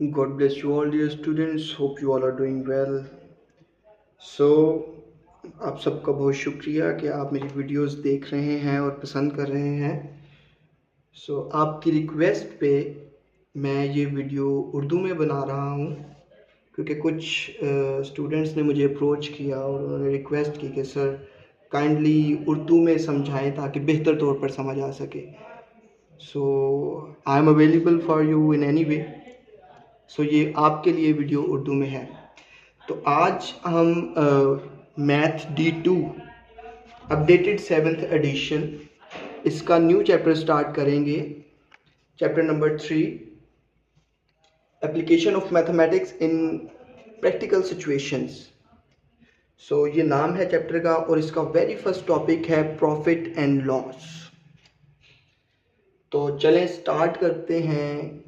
God bless you all, dear students. Hope you all are doing well. So, आप सबका बहुत शुक्रिया कि आप मेरी वीडियोस देख रहे हैं और पसंद कर रहे हैं। आपकी रिक्वेस्ट पे मैं ये वीडियो उर्दू में बना रहा हूँ क्योंकि कुछ स्टूडेंट्स ने मुझे अप्रोच किया और उन्होंने रिक्वेस्ट की कि सर काइंडली उर्दू में समझाएं ताकि बेहतर तौर पर समझ आ सके। I am available for you in any way. ये आपके लिए वीडियो उर्दू में है। तो आज हम math D2 updated 7th edition इसका न्यू चैप्टर स्टार्ट करेंगे। Chapter number 3, application of mathematics in practical situations. ये नाम है चैप्टर का और इसका वेरी फर्स्ट टॉपिक है प्रॉफिट एंड लॉस। तो चलें स्टार्ट करते हैं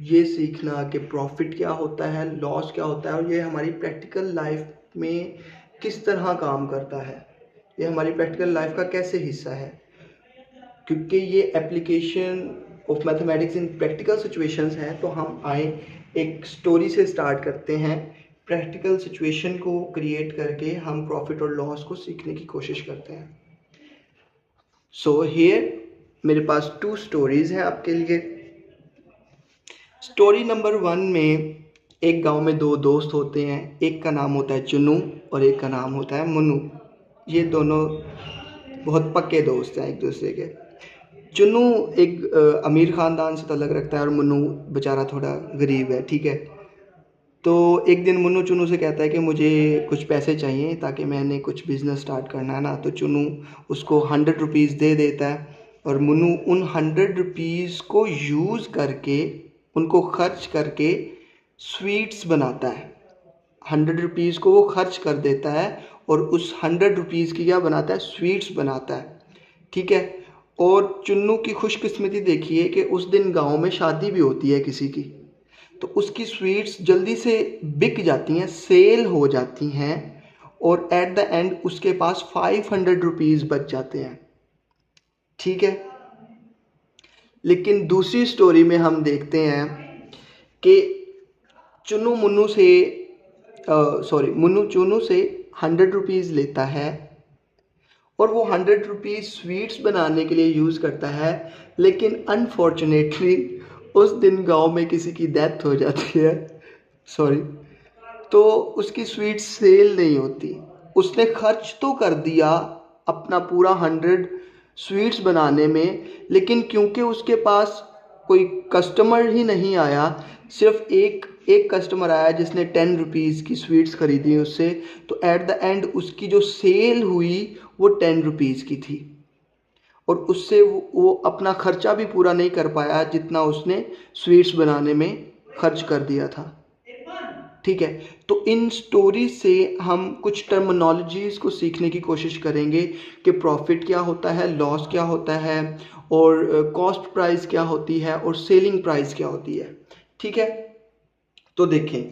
ये सीखना कि प्रॉफिट क्या होता है, लॉस क्या होता है और ये हमारी प्रैक्टिकल लाइफ में किस तरह काम करता है, ये हमारी प्रैक्टिकल लाइफ का कैसे हिस्सा है। क्योंकि ये application of mathematics in practical situations है तो हम आए एक स्टोरी से स्टार्ट करते हैं। प्रैक्टिकल सिचुएशन को क्रिएट करके हम प्रॉफिट और लॉस को सीखने की कोशिश करते हैं। हियर मेरे पास 2 स्टोरीज हैं आपके लिए। स्टोरी नंबर 1 में एक गांव में 2 दोस्त होते हैं। एक का नाम होता है चुन्नू और एक का नाम होता है मुन्नू। ये दोनों बहुत पक्के दोस्त हैं एक दूसरे के। चुन्नू एक अमीर ख़ानदान से ताल्लुक़ रखता है और मुन्नू बेचारा थोड़ा गरीब है, ठीक है। तो एक दिन मुन्नू चुन्नू से कहता है कि मुझे कुछ पैसे चाहिए ताकि मैंने कुछ बिज़नेस स्टार्ट करना है ना। तो चुन्नू उसको 100 रुपीज़ दे देता है और मुन्नू उन 100 रुपीज़ को यूज़ करके, उनको खर्च करके स्वीट्स बनाता है। 100 रुपीज़ को वो खर्च कर देता है और उस 100 रुपीज़ की क्या बनाता है, स्वीट्स बनाता है, ठीक है। और चुन्नू की खुशकिस्मती देखिए कि उस दिन गांव में शादी भी होती है किसी की, तो उसकी स्वीट्स जल्दी से बिक जाती हैं, सेल हो जाती हैं और एट द एंड उसके पास 500 रुपीज़ बच जाते हैं, ठीक है। लेकिन दूसरी स्टोरी में हम देखते हैं कि मुन्नू चुन्नू से 100 रुपीज़ लेता है और वो 100 रुपीज़ स्वीट्स बनाने के लिए यूज़ करता है। लेकिन अनफॉर्चुनेटली उस दिन गांव में किसी की डेथ हो जाती है, तो उसकी स्वीट्स सेल नहीं होती। उसने खर्च तो कर दिया अपना पूरा 100 स्वीट्स बनाने में, लेकिन क्योंकि उसके पास कोई कस्टमर ही नहीं आया, सिर्फ एक कस्टमर आया जिसने 10 रुपीज़ की स्वीट्स ख़रीदी उससे, तो एट द एंड उसकी जो सेल हुई वो 10 रुपीज़ की थी और उससे वो अपना ख़र्चा भी पूरा नहीं कर पाया जितना उसने स्वीट्स बनाने में खर्च कर दिया था, ठीक है। तो इन स्टोरी से हम कुछ टर्मिनोलॉजीज़ को सीखने की कोशिश करेंगे कि प्रॉफिट क्या होता है, लॉस क्या होता है और कॉस्ट प्राइस क्या होती है और सेलिंग प्राइस क्या होती है, ठीक है। तो देखें,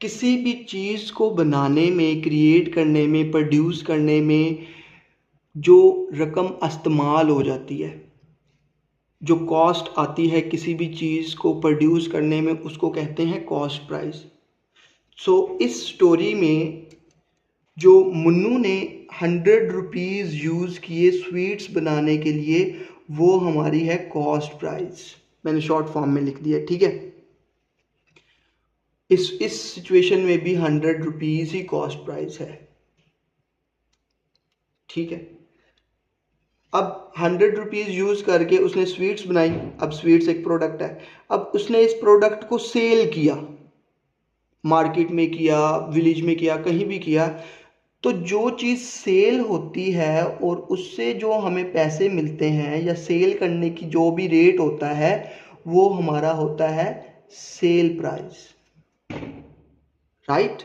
किसी भी चीज़ को बनाने में, क्रिएट करने में, प्रोड्यूस करने में जो रकम इस्तेमाल हो जाती है, जो कॉस्ट आती है किसी भी चीज़ को प्रोड्यूस करने में, उसको कहते हैं कॉस्ट प्राइस। इस स्टोरी में जो मुन्नू ने 100 रुपीज़ यूज़ किए स्वीट्स बनाने के लिए, वो हमारी है कॉस्ट प्राइस। मैंने शॉर्ट फॉर्म में लिख दिया, ठीक है। इस सिचुएशन में भी 100 रुपीज़ ही कॉस्ट प्राइस है, ठीक है। अब 100 रुपीज़ यूज़ करके उसने स्वीट्स बनाई। अब स्वीट्स एक प्रोडक्ट है। अब उसने इस प्रोडक्ट को सेल किया, मार्केट में किया, विलेज में किया, कहीं भी किया। तो जो चीज़ सेल होती है और उससे जो हमें पैसे मिलते हैं या सेल करने की जो भी रेट होता है, वो हमारा होता है सेल प्राइस, राइट।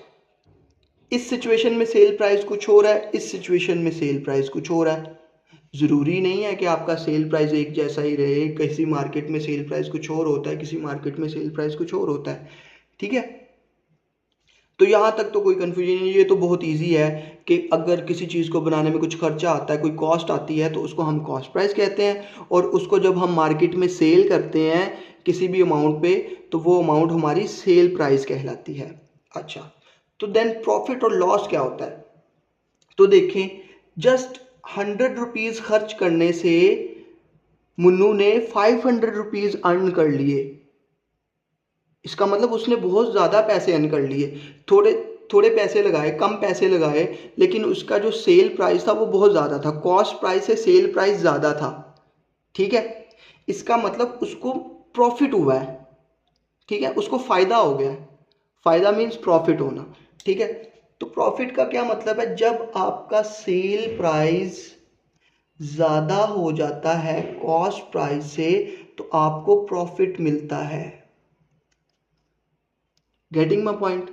इस सिचुएशन में सेल प्राइस कुछ हो रहा है, इस सिचुएशन में सेल प्राइस कुछ हो रहा है। ज़रूरी नहीं है कि आपका सेल प्राइस एक जैसा ही रहे। किसी मार्केट में सेल प्राइस कुछ और होता है, किसी मार्केट में सेल प्राइस कुछ और होता है, ठीक है। तो यहाँ तक तो कोई कन्फ्यूजन नहीं। ये तो बहुत इजी है कि अगर किसी चीज़ को बनाने में कुछ खर्चा आता है, कोई कॉस्ट आती है, तो उसको हम कॉस्ट प्राइस कहते हैं और उसको जब हम मार्केट में सेल करते हैं, किसी भी अमाउंट पे, तो वो अमाउंट हमारी सेल प्राइस कहलाती है। अच्छा, तो देन प्रॉफिट और लॉस क्या होता है? तो देखें, जस्ट 100 रुपीज़ खर्च करने से मुन्नू ने 500 रुपीज़ अर्न कर लिए। इसका मतलब उसने बहुत ज़्यादा पैसे अर्न कर लिए। थोड़े थोड़े पैसे लगाए, कम पैसे लगाए, लेकिन उसका जो सेल प्राइस था वो बहुत ज़्यादा था। कॉस्ट प्राइस से सेल प्राइस ज़्यादा था। ठीक है, इसका मतलब उसको प्रॉफिट हुआ है। ठीक है, उसको फ़ायदा हो गया है। फ़ायदा मीन्स प्रॉफिट होना। ठीक है, तो प्रॉफिट का क्या मतलब है? जब आपका सेल प्राइस ज़्यादा हो जाता है कॉस्ट प्राइस से, तो आपको प्रॉफिट मिलता है। Getting my point?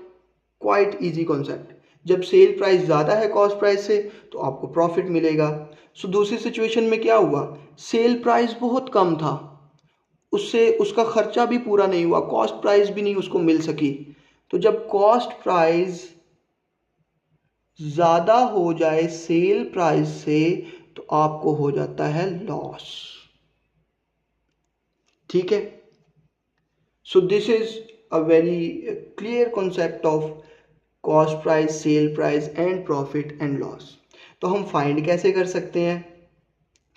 Quite easy concept. जब सेल प्राइस ज़्यादा है कॉस्ट प्राइस से, तो आपको प्रॉफिट मिलेगा। सो दूसरी सिचुएशन में क्या हुआ? सेल प्राइस बहुत कम था, उससे उसका खर्चा भी पूरा नहीं हुआ, कॉस्ट प्राइस भी नहीं उसको मिल सकी। तो जब कॉस्ट प्राइस ज़्यादा हो जाए सेल प्राइस से, तो आपको हो जाता है लॉस। ठीक है, so this is a very clear concept of cost price, sale price and profit and loss. तो हम फाइंड कैसे कर सकते हैं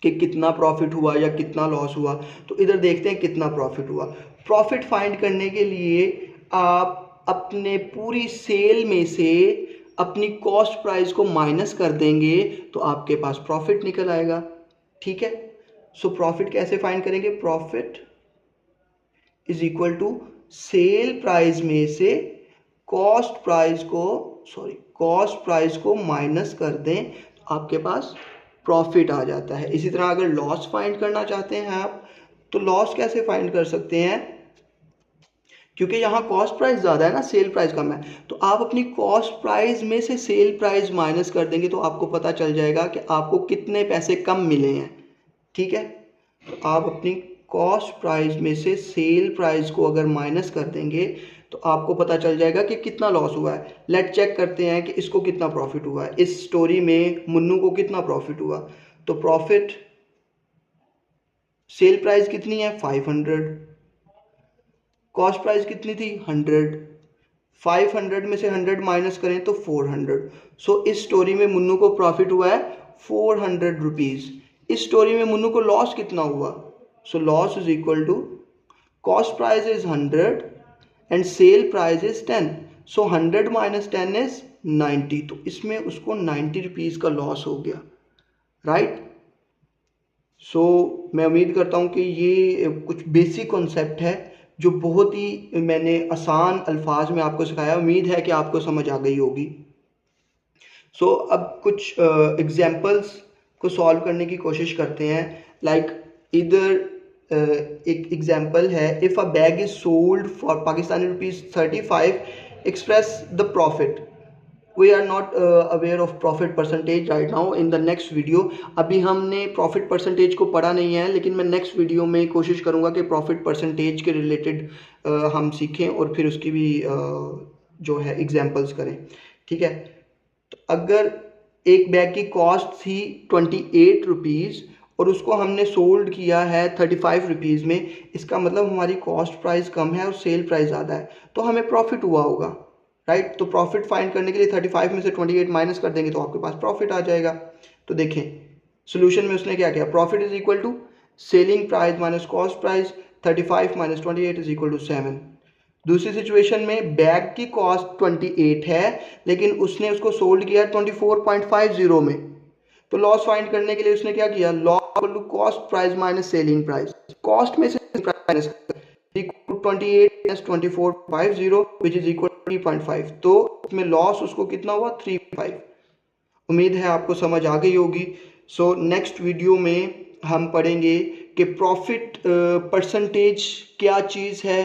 कि कितना प्रॉफिट हुआ या कितना लॉस हुआ? तो इधर देखते हैं कितना प्रॉफिट हुआ। प्रॉफिट फाइंड करने के लिए आप अपने पूरी सेल में से अपनी कॉस्ट प्राइस को माइनस कर देंगे, तो आपके पास प्रॉफिट निकल आएगा। ठीक है, सो प्रॉफिट कैसे फाइंड करेंगे? Profit is equal to sell price में से कॉस्ट प्राइस को माइनस कर दें, तो आपके पास प्रॉफिट आ जाता है। इसी तरह अगर लॉस फाइंड करना चाहते हैं आप, तो लॉस कैसे फाइंड कर सकते हैं? क्योंकि यहाँ कॉस्ट प्राइस ज़्यादा है ना, सेल प्राइस कम है, तो आप अपनी कॉस्ट प्राइस में से सेल प्राइस माइनस कर देंगे, तो आपको पता चल जाएगा कि आपको कितने पैसे कम मिले हैं। ठीक है, तो आप अपनी कॉस्ट प्राइस में से सेल प्राइस को अगर माइनस कर देंगे, तो आपको पता चल जाएगा कि कितना लॉस हुआ है। लेट चेक करते हैं कि इसको कितना प्रॉफिट हुआ है। इस स्टोरी में मुन्नू को कितना प्रॉफिट हुआ? तो प्रॉफिट, सेल प्राइस कितनी है? 500, कॉस्ट प्राइस कितनी थी? 100। 500 में से 100 माइनस करें तो 400। सो इस स्टोरी में मुन्नू को प्रॉफिट हुआ है 400 रुपीज़। इस स्टोरी में मुन्नू को लॉस कितना हुआ? So loss is equal to cost price is 100 and sell price is 10। So 100 minus 10 is 90। तो इसमें उसको 90 रुपीज़ का लॉस हो गया। राइट? सो मैं उम्मीद करता हूँ कि ये कुछ बेसिक कॉन्सेप्ट है जो बहुत ही मैंने आसान अल्फाज में आपको सिखाया। उम्मीद है कि आपको समझ आ गई होगी। सो अब कुछ एग्जाम्पल्स को सॉल्व करने की कोशिश करते हैं। लाइक इधर एक एग्जाम्पल है, if a bag is sold for Pakistani rupees 35, express the profit. We are not aware of profit percentage right now. In the next video, अभी हमने प्रॉफिट परसेंटेज को पढ़ा नहीं है, लेकिन मैं नेक्स्ट वीडियो में कोशिश करूँगा कि प्रॉफिट परसेंटेज के रिलेटेड हम सीखें और फिर उसकी भी जो है एग्जांपल्स करें। ठीक है, तो अगर एक बैग की कॉस्ट थी 28 रुपीज़ और उसको हमने सोल्ड किया है 35 रुपीज़ में, इसका मतलब हमारी कॉस्ट प्राइस कम है और सेल प्राइस ज़्यादा है, तो हमें प्रॉफिट हुआ होगा। राइट? तो प्रॉफिट फाइंड करने के लिए 35 में से 28 माइनस कर देंगे, तो आपके पास प्रॉफिट आ जाएगा। तो देखें सोल्यूशन में उसने क्या किया? Profit is equal to selling price minus cost price, 35 minus 28 is equal to 7। दूसरी सिचुएशन में बैग की कॉस्ट 28 है, लेकिन उसने उसको सोल्ड किया 24.50 में, तो लॉस फाइंड करने के लिए उसने क्या किया? Loss equal to cost price minus selling price. Cost में से minus 28 minus 24.50 which is equal to 3.5, तो इसमें लॉस उसको कितना हुआ? 3.5। उम्मीद है आपको समझ आ गई होगी। सो नेक्स्ट वीडियो में हम पढ़ेंगे कि प्रॉफिट परसेंटेज क्या चीज़ है,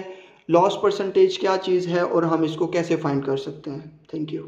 लॉस परसेंटेज क्या चीज़ है और हम इसको कैसे फाइंड कर सकते हैं। Thank you.